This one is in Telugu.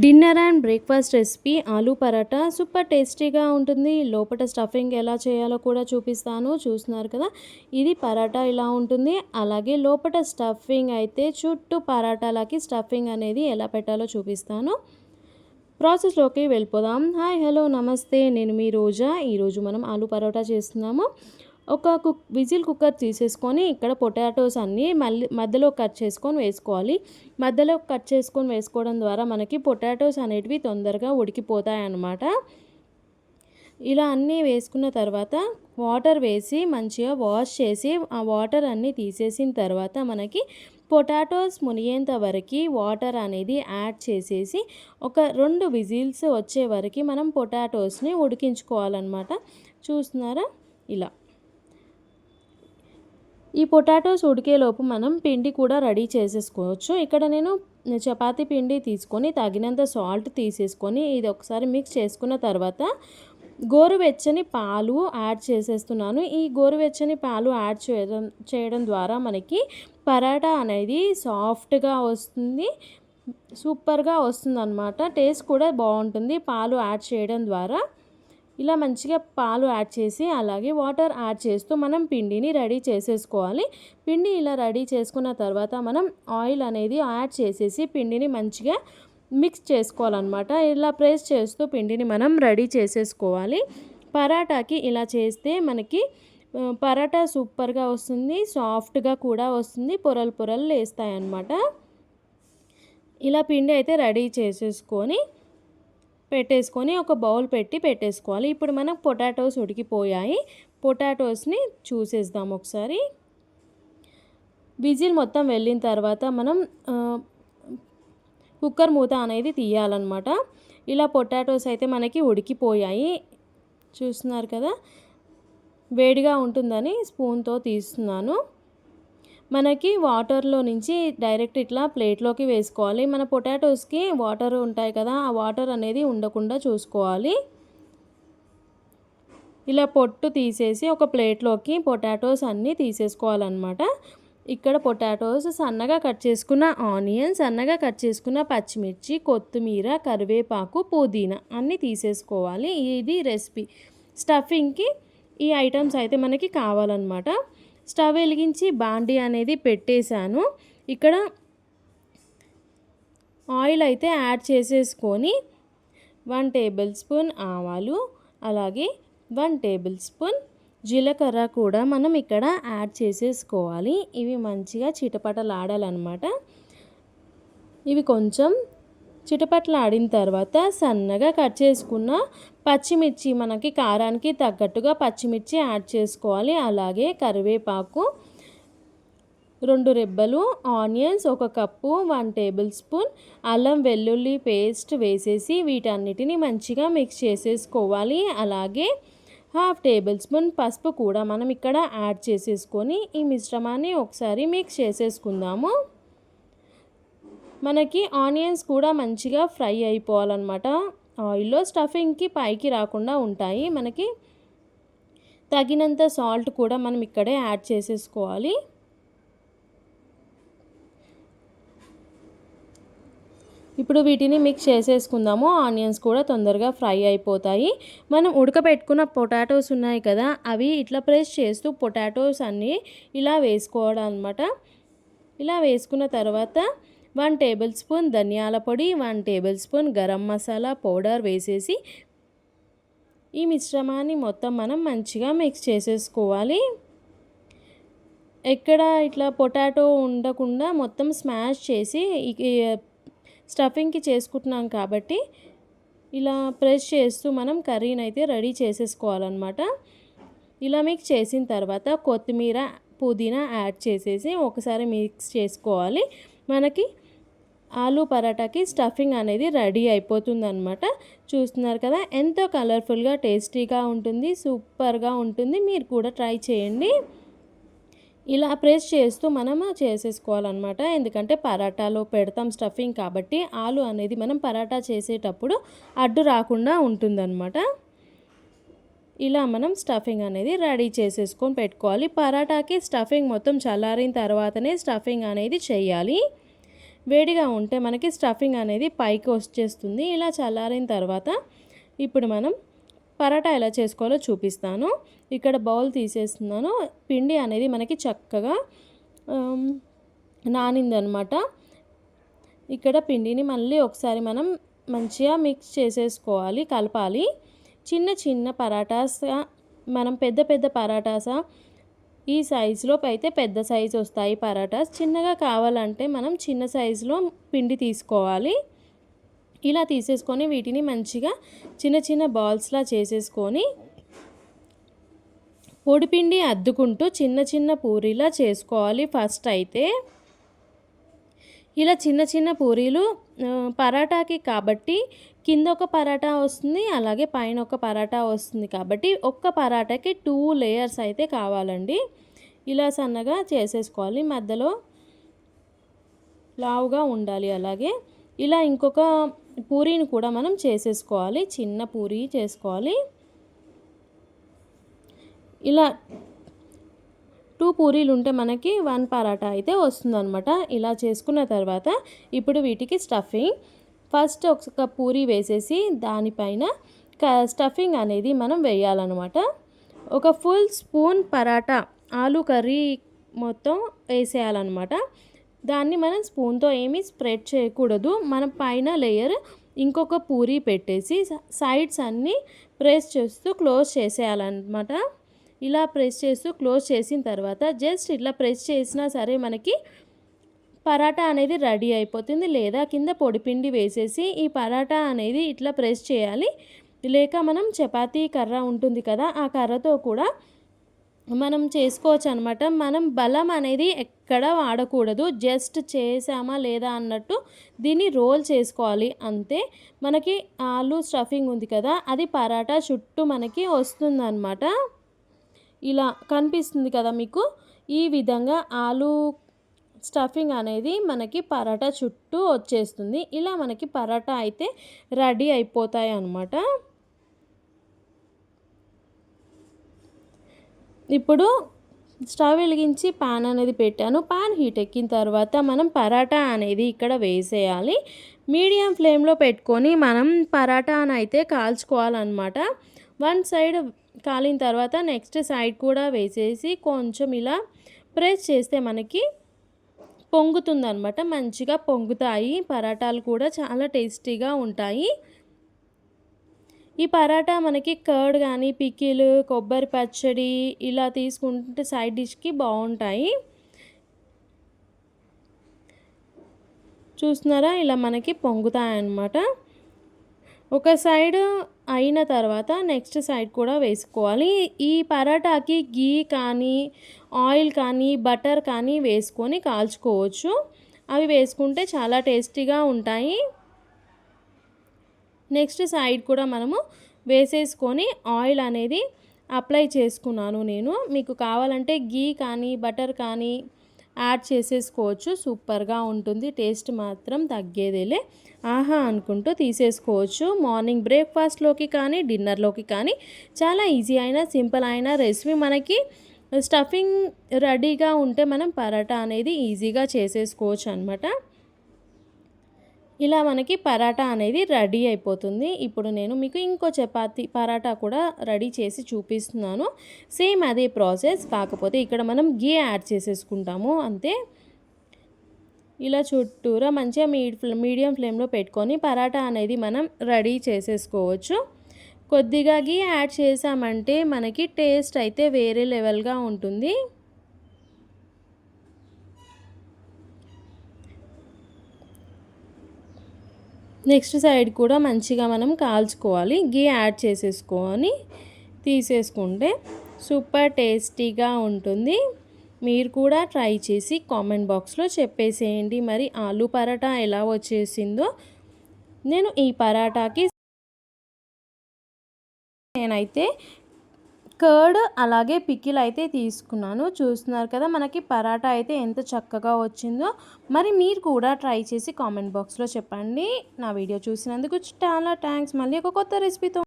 Dinner and breakfast recipe aloo paratha super టేస్టీగా ఉంటుంది. లోపల స్టఫింగ్ ఎలా చేయాలో కూడా చూపిస్తాను. చూస్తున్నారు కదా, ఇది పరాటా ఇలా ఉంటుంది. అలాగే లోపల స్టఫింగ్ అయితే చుట్టూ పరాటాలకి స్టఫింగ్ అనేది ఎలా పెట్టాలో చూపిస్తాను. ప్రాసెస్లోకి వెళ్ళిపోదాం. హాయ్, హలో, నమస్తే, నేను మీ రోజా. ఈరోజు మనం ఆలూ పరోటా చేస్తున్నాము. ఒక విజిల్ కుక్కర్ తీసేసుకొని ఇక్కడ పొటాటోస్ అన్నీ మధ్యలో కట్ చేసుకొని వేసుకోవాలి. మధ్యలో కట్ చేసుకొని వేసుకోవడం ద్వారా మనకి పొటాటోస్ అనేటివి తొందరగా ఉడికిపోతాయి అన్నమాట. ఇలా అన్నీ వేసుకున్న తర్వాత వాటర్ వేసి మంచిగా వాష్ చేసి ఆ వాటర్ అన్నీ తీసేసిన తర్వాత మనకి పొటాటోస్ మునిగేంత వరకు వాటర్ అనేది యాడ్ చేసేసి ఒక 2 విజిల్స్ వచ్చే వరకు మనం పొటాటోస్ని ఉడికించుకోవాలన్నమాట. చూస్తున్నారా, ఇలా. ఈ పొటాటోస్ ఉడికేలోపు మనం పిండి కూడా రెడీ చేసేసుకోవచ్చు. ఇక్కడ నేను చపాతీ పిండి తీసుకొని తగినంత సాల్ట్ తీసేసుకొని ఇది ఒకసారి మిక్స్ చేసుకున్న తర్వాత గోరువెచ్చని పాలు యాడ్ చేసేస్తున్నాను. ఈ గోరువెచ్చని పాలు యాడ్ చేయడం ద్వారా మనకి పరాటా అనేది సాఫ్ట్గా వస్తుంది, సూపర్గా వస్తుందన్నమాట. టేస్ట్ కూడా బాగుంటుంది పాలు యాడ్ చేయడం ద్వారా. ఇలా మంచిగా పాలు యాడ్ చేసి అలాగే వాటర్ యాడ్ చేస్తూ మనం పిండిని రెడీ చేసేసుకోవాలి. పిండి ఇలా రెడీ చేసుకున్న తర్వాత మనం ఆయిల్ అనేది యాడ్ చేసేసి పిండిని మంచిగా మిక్స్ చేసుకోవాలన్నమాట. ఇలా ప్రెస్ చేస్తూ పిండిని మనం రెడీ చేసేసుకోవాలి. పరాటాకి ఇలా చేస్తే మనకి పరాటా సూపర్గా వస్తుంది, సాఫ్ట్గా కూడా వస్తుంది, పొరలు పొరలు లేస్తాయి అన్నమాట. ఇలా పిండి అయితే రెడీ చేసేసుకొని పెట్టేసుకొని ఒక బౌల్ పెట్టేసుకోవాలి. ఇప్పుడు మనకు పొటాటోస్ ఉడికిపోయాయి. పొటాటోస్ని చూసేద్దాం ఒకసారి. విజిల్ మొత్తం వెళ్ళిన తర్వాత మనం కుక్కర్ మూత అనేది తీయాలన్నమాట. ఇలా పొటాటోస్ అయితే మనకి ఉడికిపోయాయి. చూస్తున్నారు కదా, వేడిగా ఉంటుందని స్పూన్తో తీస్తున్నాను. మనకి వాటర్లో నుంచి డైరెక్ట్ ఇట్లా ప్లేట్లోకి వేసుకోవాలి. మన పొటాటోస్కి వాటర్ ఉంటాయి కదా, ఆ వాటర్ అనేది ఉండకుండా చూసుకోవాలి. ఇలా పొట్టు తీసేసి ఒక ప్లేట్లోకి పొటాటోస్ అన్నీ తీసేసుకోవాలన్నమాట. ఇక్కడ పొటాటోస్, సన్నగా కట్ చేసుకున్న ఆనియన్స్, సన్నగా కట్ చేసుకున్న పచ్చిమిర్చి, కొత్తిమీర, కరివేపాకు, పుదీనా అన్నీ తీసేసుకోవాలి. ఇది రెసిపీ స్టఫింగ్కి ఈ ఐటమ్స్ అయితే మనకి కావాలన్నమాట. స్టవ్ వెలిగించి బాండీ అనేది పెట్టేశాను. ఇక్కడ ఆయిల్ అయితే యాడ్ చేసేసుకొని 1 టేబుల్ స్పూన్ ఆవాలు, అలాగే 1 టేబుల్ స్పూన్ జీలకర్ర కూడా మనం ఇక్కడ యాడ్ చేసేసుకోవాలి. ఇవి మంచిగా చిటపటలాడాలన్నమాట. ఇవి కొంచెం చిటపటలాడిన తర్వాత సన్నగా కట్ చేసుకున్న పచ్చిమిర్చి, మనకి కారానికి తగ్గట్టుగా పచ్చిమిర్చి యాడ్ చేసుకోవాలి. అలాగే కరివేపాకు, 2 రెబ్బలు, ఆనియన్స్ 1 కప్పు, 1 టేబుల్ స్పూన్ అల్లం వెల్లుల్లి పేస్ట్ వేసేసి వీటన్నిటిని మంచిగా మిక్స్ చేసేసుకోవాలి. అలాగే 1/2 టేబుల్ స్పూన్ పసుపు కూడా మనం ఇక్కడ యాడ్ చేసేసుకొని ఈ మిశ్రమాన్ని ఒకసారి మిక్స్ చేసేసుకుందాము. మనకి ఆనియన్స్ కూడా మంచిగా ఫ్రై అయిపోవాలన్నమాట. ఆయిల్లో స్టఫింగ్కి పైకి రాకుండా ఉంటాయి. మనకి తగినంత సాల్ట్ కూడా మనం ఇక్కడే యాడ్ చేసేసుకోవాలి. ఇప్పుడు వీటిని మిక్స్ చేసేసుకుందాము. ఆనియన్స్ కూడా తొందరగా ఫ్రై అయిపోతాయి. మనం ఉడకబెట్టుకున్న పొటాటోస్ ఉన్నాయి కదా, అవి ఇట్లా ప్రెస్ చేస్తూ పొటాటోస్ అన్నీ ఇలా వేసుకోవడం అన్నమాట. ఇలా వేసుకున్న తర్వాత 1 టేబుల్ స్పూన్ ధనియాల పొడి, 1 table spoon garam masala powder వేసేసి ఈ మిశ్రమాన్ని మొత్తం మనం మంచిగా మిక్స్ చేసేసుకోవాలి. ఎక్కడ ఇట్లా పొటాటో ఉండకుండా మొత్తం స్మాష్ చేసి స్టఫింగ్కి చేసుకుంటున్నాం కాబట్టి ఇలా ప్రెస్ చేస్తూ మనం కర్రీని అయితే రెడీ చేసేసుకోవాలన్నమాట. ఇలా మిక్స్ చేసిన తర్వాత కొత్తిమీర, పుదీనా యాడ్ చేసేసి ఒకసారి మిక్స్ చేసుకోవాలి. మనకి ఆలూ పరాటాకి స్టఫింగ్ అనేది రెడీ అయిపోతుందన్నమాట. చూస్తున్నారు కదా, ఎంతో కలర్ఫుల్గా టేస్టీగా ఉంటుంది, సూపర్గా ఉంటుంది. మీరు కూడా ట్రై చేయండి. ఇలా ప్రెస్ చేస్తూ మనము చేసేసుకోవాలన్నమాట. ఎందుకంటే పరాటాలో పెడతాం స్టఫింగ్ కాబట్టి ఆలు అనేది మనం పరాటా చేసేటప్పుడు అడ్డు రాకుండా ఉంటుందన్నమాట. ఇలా మనం స్టఫింగ్ అనేది రెడీ చేసేసుకొని పెట్టుకోవాలి. పరాటాకి స్టఫింగ్ మొత్తం చల్లారిన తర్వాతనే స్టఫింగ్ అనేది చేయాలి. వేడిగా ఉంటే మనకి స్టఫింగ్ అనేది పైకి వచ్చేస్తుంది. ఇలా చల్లారిన తర్వాత ఇప్పుడు మనం పరాటా ఎలా చేసుకోవాలో చూపిస్తాను. ఇక్కడ బౌల్ తీసేస్తున్నాను. పిండి అనేది మనకి చక్కగా నానిందనమాట. ఇక్కడ పిండిని మళ్ళీ ఒకసారి మనం మంచిగా మిక్స్ చేసేసుకోవాలి, కలపాలి. చిన్న చిన్న పరాటాస్ మనం పెద్ద పెద్ద పరాటాసా ఈ సైజులో అయితే పెద్ద సైజు వస్తాయి పరాటాస్. చిన్నగా కావాలంటే మనం చిన్న సైజులో పిండి తీసుకోవాలి. ఇలా తీసేసుకొని వీటిని మంచిగా చిన్న చిన్న బాల్స్లా చేసేసుకొని పొడిపిండి అద్దుకుంటూ చిన్న చిన్న పూరీలా చేసుకోవాలి. ఫస్ట్ అయితే ఇలా చిన్న చిన్న పూరీలు పరాటాకి కాబట్టి కింద ఒక పరాటా వస్తుంది, అలాగే పైన ఒక పరాటా వస్తుంది కాబట్టి ఒక్క పరాటాకి 2 లేయర్స్ అయితే కావాలండి. ఇలా సన్నగా చేసేసుకోవాలి, మధ్యలో లావుగా ఉండాలి. అలాగే ఇలా ఇంకొక పూరీని కూడా మనం చేసేసుకోవాలి, చిన్న పూరీ చేసుకోవాలి. ఇలా 2 పూరీలు ఉంటే మనకి 1 పరాటా అయితే వస్తుందన్నమాట. ఇలా చేసుకున్న తర్వాత ఇప్పుడు వీటికి స్టఫింగ్ ఫస్ట్ ఒక పూరీ వేసేసి దానిపైన స్టఫింగ్ అనేది మనం వేయాలన్నమాట. ఒక ఫుల్ స్పూన్ పరాటా ఆలు కర్రీ మొత్తం వేసేయాలన్నమాట. దాన్ని మనం స్పూన్తో ఏమీ స్ప్రెడ్ చేయకూడదు. మనం పైన లేయర్ ఇంకొక పూరీ పెట్టేసి సైడ్స్ అన్నీ ప్రెస్ చేస్తూ క్లోజ్ చేసేయాలన్నమాట. ఇలా ప్రెస్ చేస్తూ క్లోజ్ చేసిన తర్వాత జస్ట్ ఇట్లా ప్రెస్ చేసినా సరే మనకి పరాటా అనేది రెడీ అయిపోతుంది. లేదా కింద పొడిపిండి వేసేసి ఈ పరాటా అనేది ఇట్లా ప్రెస్ చేయాలి. లేక మనం చపాతీ కర్ర ఉంటుంది కదా, ఆ కర్రతో కూడా మనం చేసుకోవచ్చు అనమాట. మనం బలం అనేది ఎక్కడ వాడకూడదు. జస్ట్ చేసామా లేదా అన్నట్టు దీన్ని రోల్ చేసుకోవాలి అంతే. మనకి ఆలు స్టఫింగ్ ఉంది కదా, అది పరాటా చుట్టూ మనకి వస్తుందన్నమాట. ఇలా కనిపిస్తుంది కదా మీకు, ఈ విధంగా ఆలు స్టఫింగ్ అనేది మనకి పరాటా చుట్టూ వచ్చేస్తుంది. ఇలా మనకి పరాటా అయితే రెడీ అయిపోతాయి అన్నమాట. ఇప్పుడు స్టవ్ వెలిగించి పాన్ అనేది పెట్టాను. పాన్ హీట్ ఎక్కిన తర్వాత మనం పరాటా అనేది ఇక్కడ వేసేయాలి. మీడియం ఫ్లేమ్లో పెట్టుకొని మనం పరాటాను అయితే కాల్చుకోవాలన్నమాట. వన్ సైడ్ కాలిన తర్వాత నెక్స్ట్ సైడ్ కూడా వేసేసి కొంచెం ఇలా ప్రెస్ చేస్తే మనకి పొంగుతుందన్నమాట. మంచిగా పొంగుతాయి పరాటాలు కూడా చాలా టేస్టీగా ఉంటాయి. ఈ పరాటా మనకి కర్డ్ కానీ పికిల్, కొబ్బరి పచ్చడి ఇలా తీసుకుంటే సైడ్ డిష్కి బాగుంటాయి. చూస్తున్నారా, ఇలా మనకి పొంగుతాయన్నమాట. ఒక సైడ్ అయిన తర్వాత నెక్స్ట్ సైడ్ కూడా వేసుకోవాలి. ఈ పరాటాకి గీ కానీ ఆయిల్ కానీ బటర్ కానీ వేసుకొని కాల్చుకోవచ్చు. అవి వేసుకుంటే చాలా టేస్టీగా ఉంటాయి. నెక్స్ట్ సైడ్ కూడా మనము వేసేసుకొని ఆయిల్ అనేది అప్లై చేసుకున్నాను నేను. మీకు కావాలంటే గీ కానీ బటర్ కానీ యాడ్ చేసేసుకోవచ్చు. సూపర్గా ఉంటుంది, టేస్ట్ మాత్రం తగ్గేదేలే. ఆహా అనుకుంటూ తీసేసుకోవచ్చు. మార్నింగ్ బ్రేక్ఫాస్ట్లోకి కానీ డిన్నర్లోకి కానీ చాలా ఈజీ అయిన సింపుల్ అయిన రెసిపీ. మనకి స్టఫింగ్ రెడీగా ఉంటే మనం పరాటా అనేది ఈజీగా చేసేసుకోవచ్చు అనమాట. ఇలా మనకి పరాటా అనేది రెడీ అయిపోతుంది. ఇప్పుడు నేను మీకు ఇంకో చపాతీ పరాటా కూడా రెడీ చేసి చూపిస్తున్నాను. సేమ్ అదే ప్రాసెస్, కాకపోతే ఇక్కడ మనం గీ యాడ్ చేసేసుకుంటాము అంతే. ఇలా చుట్టూరా మంచిగా మీడియం ఫ్లేమ్లో పెట్టుకొని పరాటా అనేది మనం రెడీ చేసేసుకోవచ్చు. కొద్దిగా గీ యాడ్ చేసామంటే మనకి టేస్ట్ అయితే వేరే లెవెల్గా ఉంటుంది. నెక్స్ట్ సైడ్ కూడా మంచిగా మనం కాల్చుకోవాలి. గీ యాడ్ చేసేసుకొని తీసేసుకుంటే సూపర్ టేస్టీగా ఉంటుంది. మీరు కూడా ట్రై చేసి కామెంట్ బాక్స్లో చెప్పేసేయండి మరి ఆలు పరాటా ఎలా వచ్చేసిందో. నేను ఈ పరాటాకి నేనైతే కర్డ్ అలాగే పికిల్ అయితే తీసుకున్నాను. చూస్తున్నారు కదా మనకి పరాటా అయితే ఎంత చక్కగా వచ్చిందో. మరి మీరు కూడా ట్రై చేసి కామెంట్ బాక్స్లో చెప్పండి. నా వీడియో చూసినందుకు చాలా థ్యాంక్స్. మళ్ళీ ఒక కొత్త రెసిపీతో